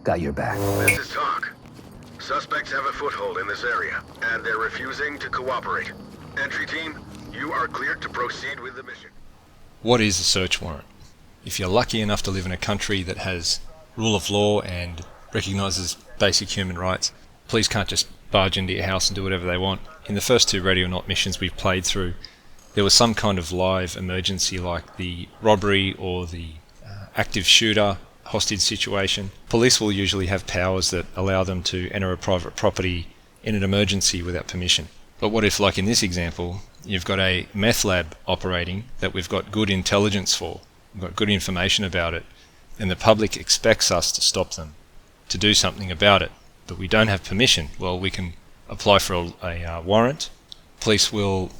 Got your back. This is talk. Suspects have a foothold in this area, and they're refusing to cooperate. Entry team, you are cleared to proceed with the mission. What is a search warrant? If you're lucky enough to live in a country that has rule of law and recognises basic human rights, police can't just barge into your house and do whatever they want. In the first 2 Ready or Not missions we've played through, there was some kind of live emergency like the robbery or the active shooter hostage situation. Police will usually have powers that allow them to enter a private property in an emergency without permission. But what if, like in this example, you've got a meth lab operating that we've got good intelligence for, we've got good information about it, and the public expects us to stop them, to do something about it, but we don't have permission? Well, we can apply for a warrant. Police will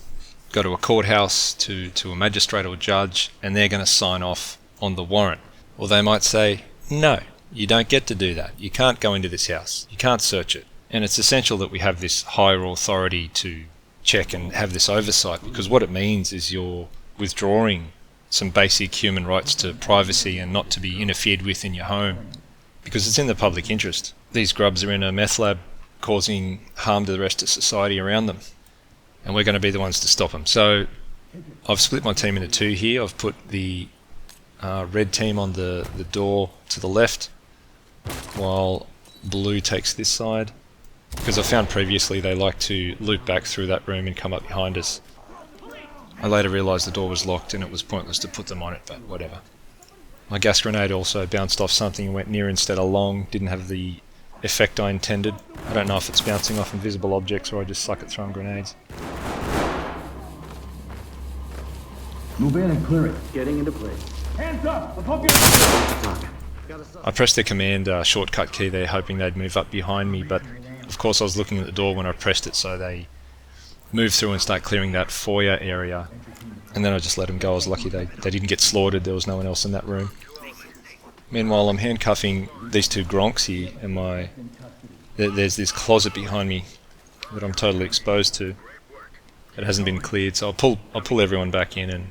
go to a courthouse, to a magistrate or judge, and they're going to sign off on the warrant. Or they might say, no, you don't get to do that. You can't go into this house. You can't search it. And it's essential that we have this higher authority to check and have this oversight, because what it means is you're withdrawing some basic human rights to privacy and not to be interfered with in your home, because it's in the public interest. These grubs are in a meth lab causing harm to the rest of society around them, and we're going to be the ones to stop them. So I've split my team into 2 here. I've put the red team on the door to the left, while blue takes this side, because I found previously they like to loop back through that room and come up behind us. I later realised the door was locked and it was pointless to put them on it, but whatever. My gas grenade also bounced off something and went near instead of long, didn't have the effect I intended. I don't know if it's bouncing off invisible objects or I just suck at throwing grenades. Move in and clear it. Getting into place. Hands up! I pressed the command shortcut key there, hoping they'd move up behind me, but of course I was looking at the door when I pressed it, so they moved through and start clearing that foyer area, and then I just let them go. I was lucky they didn't get slaughtered. There was no one else in that room. Meanwhile, I'm handcuffing these 2 gronks here, and there's this closet behind me that I'm totally exposed to. It hasn't been cleared, so I'll pull everyone back in and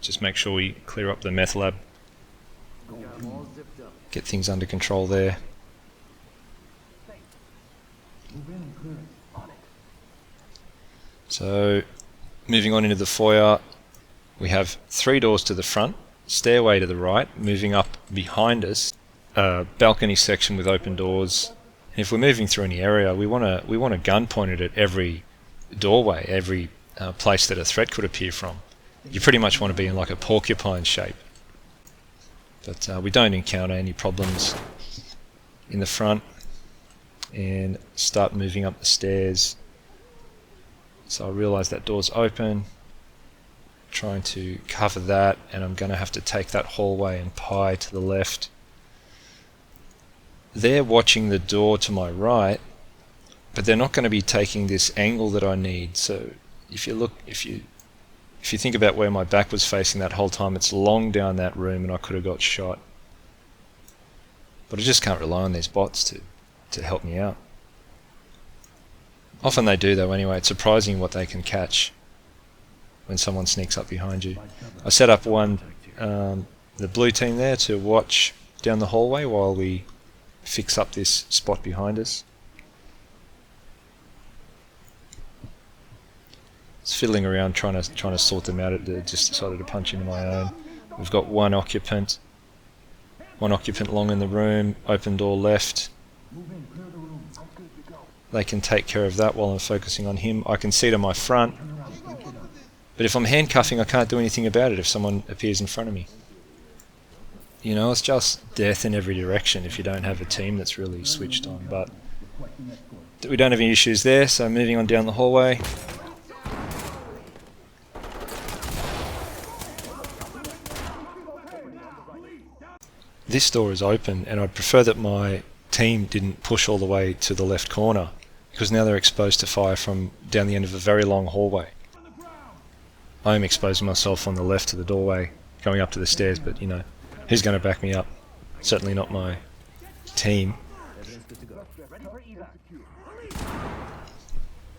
just make sure we clear up the meth lab. Get things under control there. So, moving on into the foyer, we have 3 doors to the front, stairway to the right, moving up behind us, a balcony section with open doors. And if we're moving through any area, we want a gun pointed at every doorway, every place that a threat could appear from. You pretty much want to be in like a porcupine shape. But we don't encounter any problems in the front, and start moving up the stairs. So I realise that door's open, trying to cover that, and I'm going to have to take that hallway and pie to the left. They're watching the door to my right, but they're not going to be taking this angle that I need. So if you think about where my back was facing that whole time, it's long down that room and I could have got shot. But I just can't rely on these bots to help me out. Often they do though anyway. It's surprising what they can catch when someone sneaks up behind you. I set up the blue team there to watch down the hallway while we fix up this spot behind us. It's fiddling around trying to sort them out. It just decided to punch into my own. We've got one occupant long in the room, open door left. They can take care of that while I'm focusing on him. I can see to my front, but if I'm handcuffing, I can't do anything about it if someone appears in front of me. You know, it's just death in every direction if you don't have a team that's really switched on. But we don't have any issues there, so moving on down the hallway. This door is open, and I'd prefer that my team didn't push all the way to the left corner, because now they're exposed to fire from down the end of a very long hallway. I am exposing myself on the left to the doorway, going up to the stairs, but you know, who's going to back me up? Certainly not my team.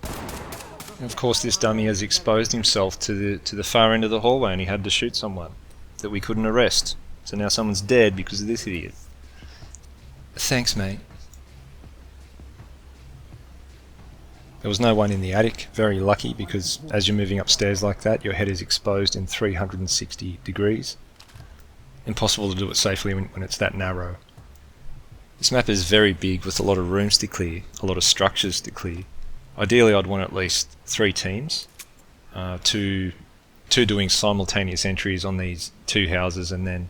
And of course this dummy has exposed himself to the far end of the hallway, and he had to shoot someone that we couldn't arrest. So now someone's dead because of this idiot. Thanks, mate. There was no one in the attic. Very lucky, because as you're moving upstairs like that, your head is exposed in 360 degrees. Impossible to do it safely when it's that narrow. This map is very big with a lot of rooms to clear, a lot of structures to clear. Ideally I'd want at least 3 teams, two doing simultaneous entries on these 2 houses, and then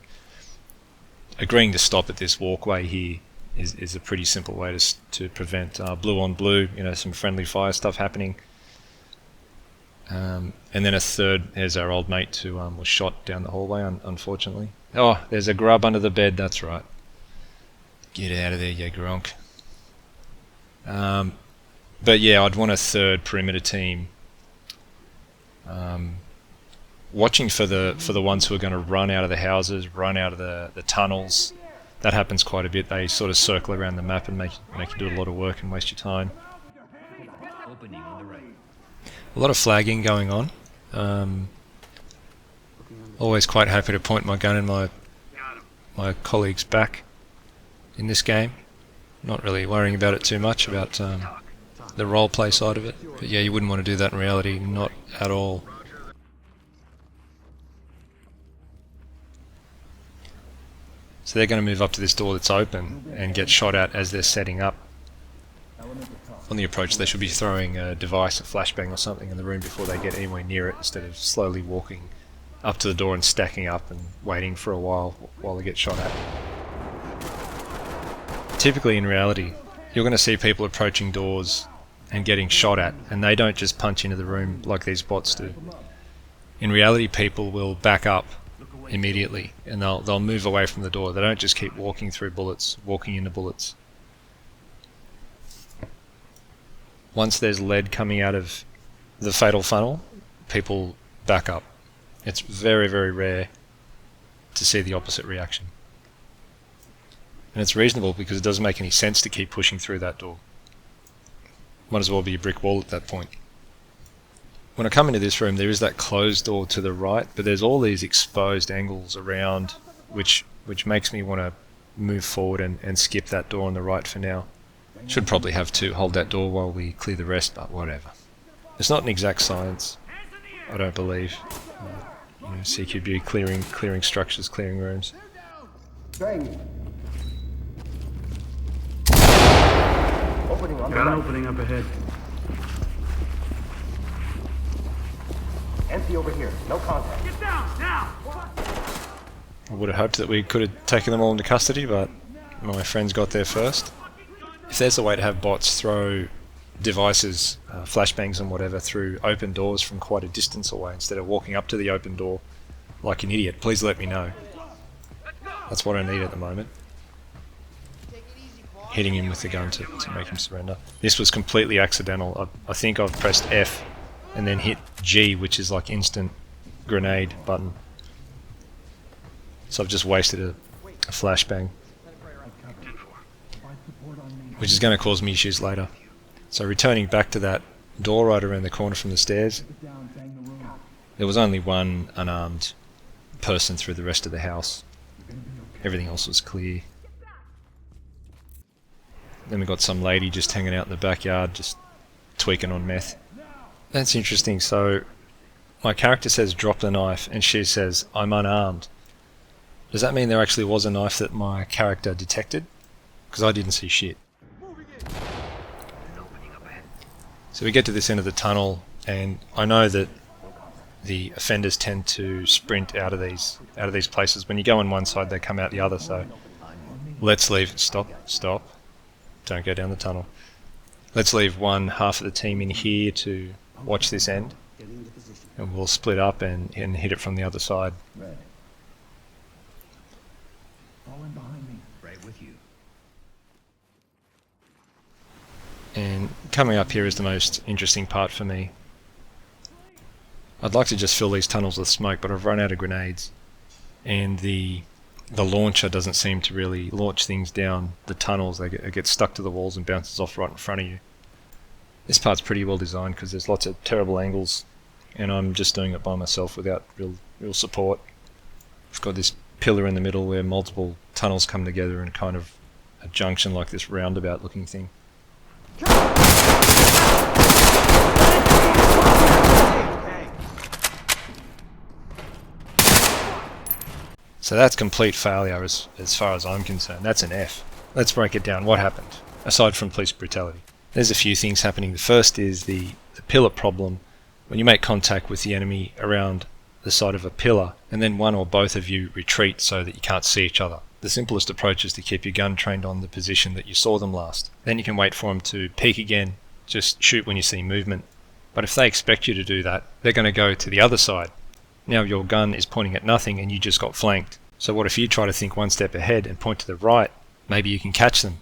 agreeing to stop at this walkway here is a pretty simple way to prevent blue on blue, some friendly fire stuff happening. And then a third, there's our old mate who was shot down the hallway, unfortunately. Oh, there's a grub under the bed, that's right. Get out of there, you gronk. But yeah, I'd want a third perimeter team watching for the ones who are going to run out of the houses, run out of the tunnels. That happens quite a bit. They sort of circle around the map and make you do a lot of work and waste your time. A lot of flagging going on. Always quite happy to point my gun in my colleague's back in this game. Not really worrying about it too much, about the roleplay side of it. But yeah, you wouldn't want to do that in reality, not at all. So they're going to move up to this door that's open and get shot at as they're setting up. On the approach, they should be throwing a device, a flashbang or something in the room before they get anywhere near it, instead of slowly walking up to the door and stacking up and waiting for a while they get shot at. Typically in reality, you're going to see people approaching doors and getting shot at, and they don't just punch into the room like these bots do. In reality, people will back up immediately and they'll move away from the door. They don't just keep walking through bullets, walking into bullets. Once there's lead coming out of the fatal funnel, people back up. It's very, very rare to see the opposite reaction. And it's reasonable, because it doesn't make any sense to keep pushing through that door. Might as well be a brick wall at that point. When I come into this room, there is that closed door to the right, but there's all these exposed angles around, which makes me want to move forward and skip that door on the right for now. Should probably have to hold that door while we clear the rest, but whatever. It's not an exact science, I don't believe. CQB clearing structures, clearing rooms. Gun opening up ahead. Empty over here. No contact. Get down now. I would have hoped that we could have taken them all into custody, but my friends got there first. If there's a way to have bots throw devices, flashbangs and whatever, through open doors from quite a distance away instead of walking up to the open door like an idiot, please let me know. That's what I need at the moment. Hitting him with the gun to make him surrender. This was completely accidental. I think I've pressed F and then hit G, which is like instant grenade button. So I've just wasted a flashbang, which is going to cause me issues later. So returning back to that door right around the corner from the stairs, there was only one unarmed person through the rest of the house. Everything else was clear. Then we got some lady just hanging out in the backyard, just tweaking on meth. That's interesting. So my character says drop the knife and she says I'm unarmed. Does that mean there actually was a knife that my character detected? Because I didn't see shit. So we get to this end of the tunnel, and I know that the offenders tend to sprint out of these places. When you go on one side, they come out the other. So let's leave. Stop. Don't go down the tunnel. Let's leave one half of the team in here to watch this end, and we'll split up and hit it from the other side. And coming up here is the most interesting part for me. I'd like to just fill these tunnels with smoke, but I've run out of grenades, and the launcher doesn't seem to really launch things down the tunnels. It gets stuck to the walls and bounces off right in front of you. This part's pretty well designed because there's lots of terrible angles, and I'm just doing it by myself without real support. I've got this pillar in the middle where multiple tunnels come together in kind of a junction like this roundabout looking thing. So that's complete failure as far as I'm concerned. That's an F. Let's break it down. What happened, aside from police brutality? There's a few things happening. The first is the pillar problem. When you make contact with the enemy around the side of a pillar, and then one or both of you retreat so that you can't see each other. The simplest approach is to keep your gun trained on the position that you saw them last. Then you can wait for them to peek again, just shoot when you see movement. But if they expect you to do that, they're going to go to the other side. Now your gun is pointing at nothing and you just got flanked. So what if you try to think one step ahead and point to the right? Maybe you can catch them.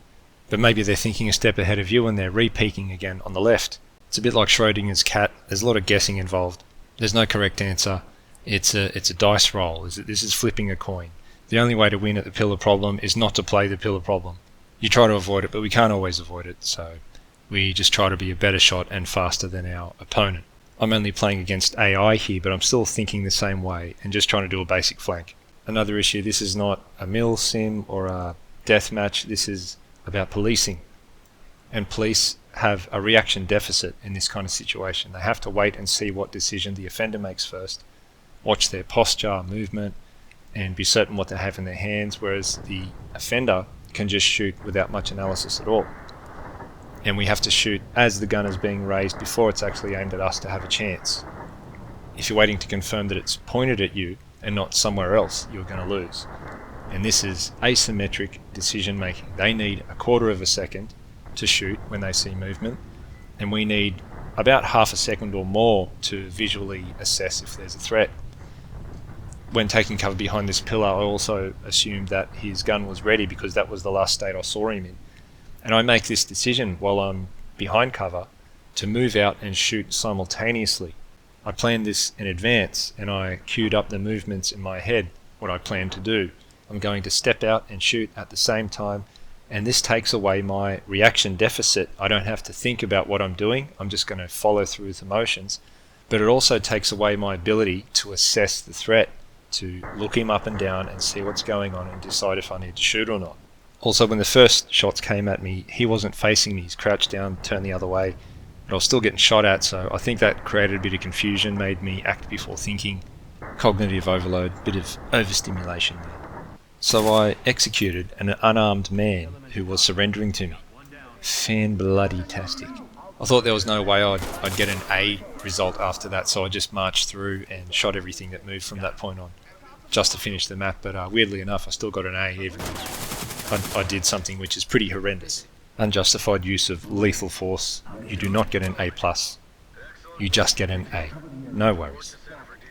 But maybe they're thinking a step ahead of you and they're re-peeking again on the left. It's a bit like Schrodinger's cat. There's a lot of guessing involved. There's no correct answer. It's a dice roll. This is flipping a coin. The only way to win at the pillar problem is not to play the pillar problem. You try to avoid it, but we can't always avoid it. So we just try to be a better shot and faster than our opponent. I'm only playing against AI here, but I'm still thinking the same way and just trying to do a basic flank. Another issue, this is not a mill sim or a death match. This is about policing. And police have a reaction deficit in this kind of situation. They have to wait and see what decision the offender makes first, watch their posture, movement, and be certain what they have in their hands, whereas the offender can just shoot without much analysis at all. And we have to shoot as the gun is being raised before it's actually aimed at us to have a chance. If you're waiting to confirm that it's pointed at you and not somewhere else, you're going to lose. And this is asymmetric decision making. They need a quarter of a second to shoot when they see movement, and we need about half a second or more to visually assess if there's a threat. When taking cover behind this pillar, I also assumed that his gun was ready because that was the last state I saw him in. And I make this decision while I'm behind cover to move out and shoot simultaneously. I planned this in advance and I queued up the movements in my head, what I plan to do. I'm going to step out and shoot at the same time, and this takes away my reaction deficit. I don't have to think about what I'm doing, I'm just going to follow through with the motions. But it also takes away my ability to assess the threat, to look him up and down and see what's going on and decide if I need to shoot or not. Also, when the first shots came at me, he wasn't facing me, he's crouched down, turned the other way, but I was still getting shot at, so I think that created a bit of confusion, made me act before thinking, cognitive overload, bit of overstimulation there. So I executed an unarmed man who was surrendering to me. Fan-bloody-tastic. I thought there was no way I'd get an A result after that, so I just marched through and shot everything that moved from that point on, just to finish the map, but weirdly enough I still got an A even though I did something which is pretty horrendous. Unjustified use of lethal force. You do not get an A+. You just get an A. No worries.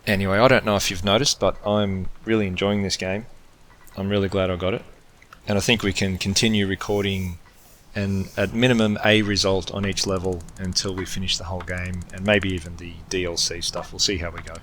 Anyway, I don't know if you've noticed, but I'm really enjoying this game. I'm really glad I got it. And I think we can continue recording an at minimum A result on each level until we finish the whole game, and maybe even the DLC stuff. We'll see how we go.